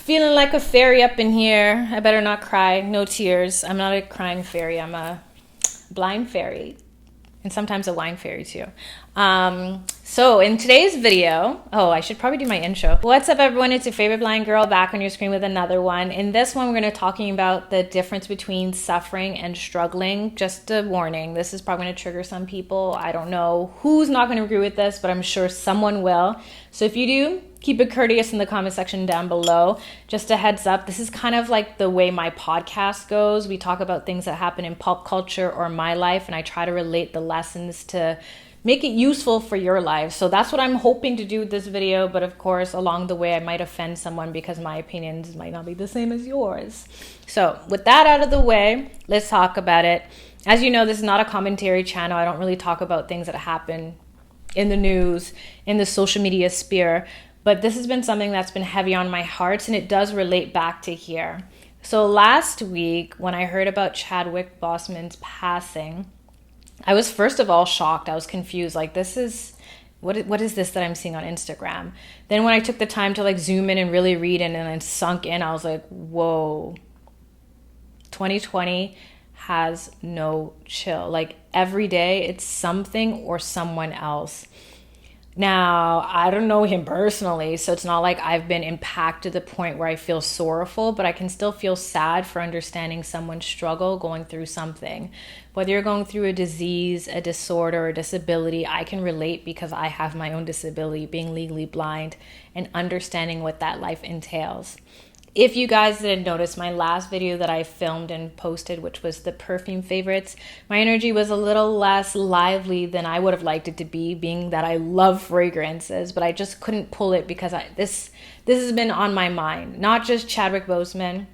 Feeling like a fairy up in here. I better not cry. No tears. I'm not a crying fairy. I'm a blind fairy. And sometimes a wine fairy too. So in today's video, I should probably do my intro. What's up, everyone? It's your favorite blind girl back on your screen with another one. In this one, we're going to be talking about the difference between suffering and struggling. Just a warning, this is probably going to trigger some people. I don't know who's not going to agree with this, but I'm sure someone will. So if you do, keep it courteous in the comment section down below. Just a heads up, this is kind of like the way my podcast goes. We talk about things that happen in pop culture or my life, and I try to relate the lessons to make it useful for your life. So that's what I'm hoping to do with this video. But of course, along the way, I might offend someone because my opinions might not be the same as yours. So with that out of the way, let's talk about it. As you know, this is not a commentary channel. I don't really talk about things that happen in the news, in the social media sphere. But this has been something that's been heavy on my heart, and it does relate back to here. So last week, when I heard about Chadwick Boseman's passing, I was first of all shocked. I was confused. Like, this is, what is this that I'm seeing on Instagram? Then when I took the time to zoom in and really read it and then sunk in, I was like, whoa, 2020 has no chill. Like, every day it's something or someone else. Now, I don't know him personally, so it's not like I've been impacted to the point where I feel sorrowful, but I can still feel sad for understanding someone's struggle going through something. Whether you're going through a disease, a disorder, or a disability, I can relate because I have my own disability, being legally blind, and understanding what that life entails. If you guys didn't notice my last video that I filmed and posted, which was the perfume favorites, my energy was a little less lively than I would have liked it to be, being that I love fragrances, but I just couldn't pull it because this has been on my mind. Not just Chadwick Boseman,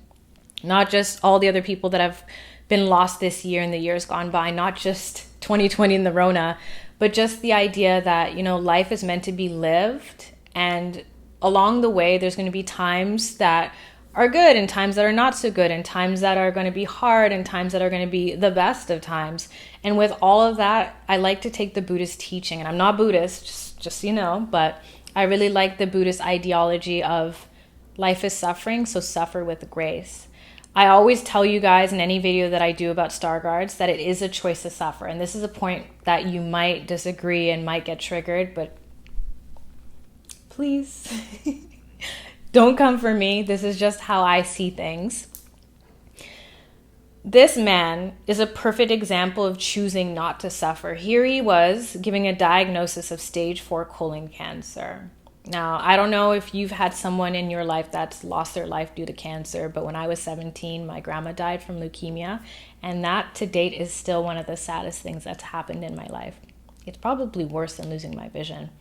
not just all the other people that have been lost this year and the years gone by, not just 2020 and the Rona, but just the idea that, life is meant to be lived, and along the way, there's going to be times that are good and times that are not so good, and times that are going to be hard and times that are going to be the best of times. And with all of that, I like to take the Buddhist teaching, and I'm not Buddhist, just so you know, but I really like the Buddhist ideology of life is suffering, so suffer with grace. I always tell you guys in any video that I do about star guards that it is a choice to suffer. And this is a point that you might disagree and might get triggered, but please don't come for me. This is just how I see things. This man is a perfect example of choosing not to suffer. Here he was giving a diagnosis of stage 4 colon cancer. Now, I don't know if you've had someone in your life that's lost their life due to cancer, but when I was 17, my grandma died from leukemia, and that to date is still one of the saddest things that's happened in my life. It's probably worse than losing my vision.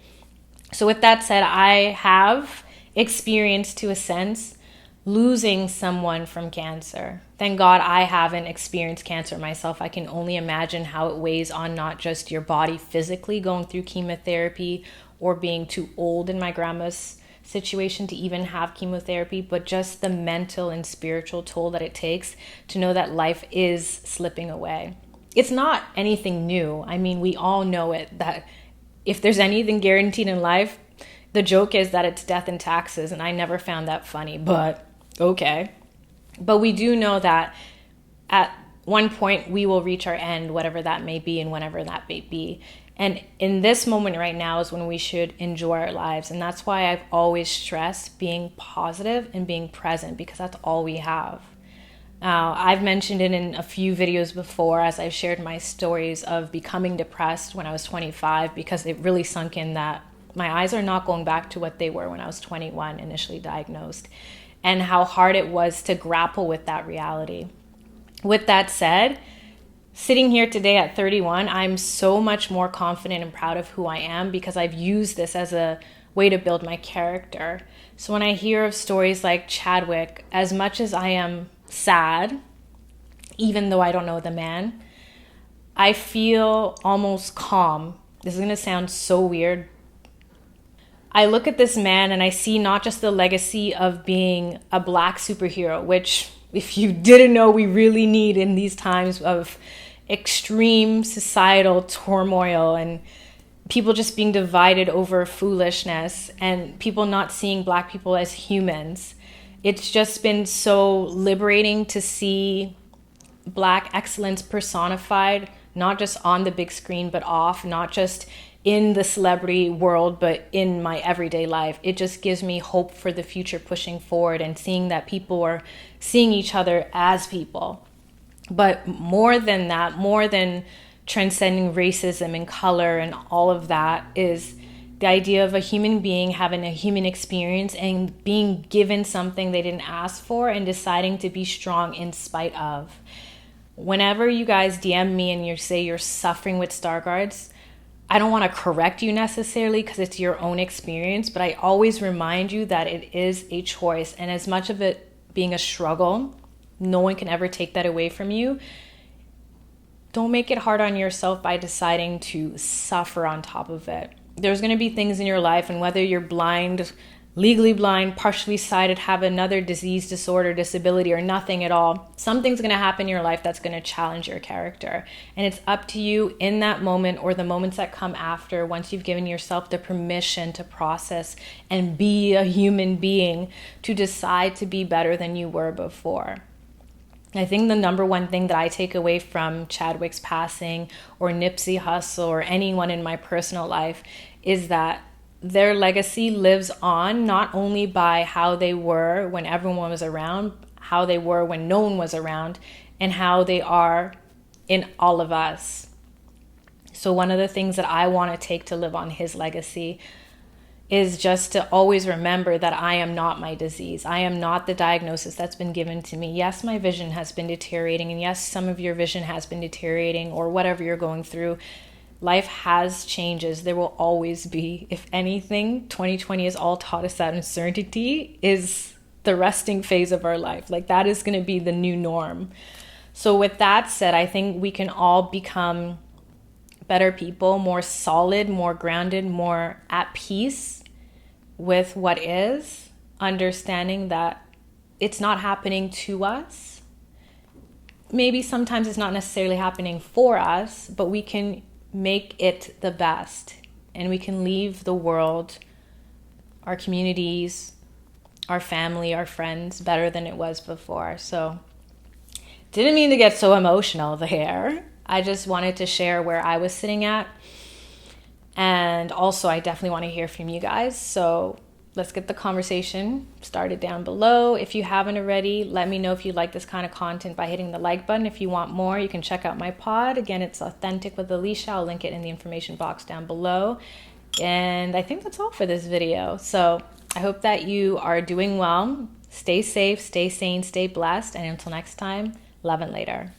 So with that said, I have experienced, to a sense, losing someone from cancer. Thank God I haven't experienced cancer myself. I can only imagine how it weighs on not just your body physically going through chemotherapy or being too old in my grandma's situation to even have chemotherapy, but just the mental and spiritual toll that it takes to know that life is slipping away. It's not anything new. I mean, we all know it, that if there's anything guaranteed in life, the joke is that it's death and taxes, and I never found that funny, but okay. But we do know that at one point we will reach our end, whatever that may be and whenever that may be. And in this moment right now is when we should enjoy our lives. And that's why I've always stressed being positive and being present, because that's all we have. Now, I've mentioned it in a few videos before as I've shared my stories of becoming depressed when I was 25, because it really sunk in that my eyes are not going back to what they were when I was 21, initially diagnosed, and how hard it was to grapple with that reality. With that said, sitting here today at 31, I'm so much more confident and proud of who I am because I've used this as a way to build my character. So when I hear of stories like Chadwick, as much as I am sad, even though I don't know the man, I feel almost calm. This is going to sound so weird. I look at this man and I see not just the legacy of being a Black superhero, which if you didn't know we really need in these times of extreme societal turmoil and people just being divided over foolishness and people not seeing Black people as humans. It's just been so liberating to see Black excellence personified, not just on the big screen, but off, not just in the celebrity world, but in my everyday life. It just gives me hope for the future, pushing forward and seeing that people are seeing each other as people. But more than that, more than transcending racism and color and all of that, is the idea of a human being having a human experience and being given something they didn't ask for and deciding to be strong in spite of. Whenever you guys DM me and you say you're suffering with Stargard's, I don't want to correct you necessarily because it's your own experience, but I always remind you that it is a choice. And as much of it being a struggle, no one can ever take that away from you. Don't make it hard on yourself by deciding to suffer on top of it. There's going to be things in your life, and whether you're blind, legally blind, partially sighted, have another disease, disorder, disability, or nothing at all, something's going to happen in your life that's going to challenge your character. And it's up to you in that moment or the moments that come after, once you've given yourself the permission to process and be a human being, to decide to be better than you were before. I think the number one thing that I take away from Chadwick's passing, or Nipsey Hussle, or anyone in my personal life, is that their legacy lives on, not only by how they were when everyone was around, how they were when no one was around, and how they are in all of us. So one of the things that I want to take to live on his legacy is just to always remember that I am not my disease. I am not the diagnosis that's been given to me. Yes, my vision has been deteriorating, and yes, some of your vision has been deteriorating, or whatever you're going through. Life has changes. There will always be. If anything, 2020 has all taught us that uncertainty is the resting phase of our life. Like, that is going to be the new norm. So with that said, I think we can all become better people, more solid, more grounded, more at peace with what is, understanding that it's not happening to us. Maybe sometimes it's not necessarily happening for us, but we can make it the best, and we can leave the world, our communities, our family, our friends better than it was before. So didn't mean to get so emotional there. I just wanted to share where I was sitting at, and also I definitely want to hear from you guys. So let's get the conversation started down below. If you haven't already, let me know if you like this kind of content by hitting the like button. If you want more, you can check out my pod. Again, it's Authentic with Alisha. I'll link it in the information box down below. And I think that's all for this video. So I hope that you are doing well. Stay safe, stay sane, stay blessed. And until next time, love and later.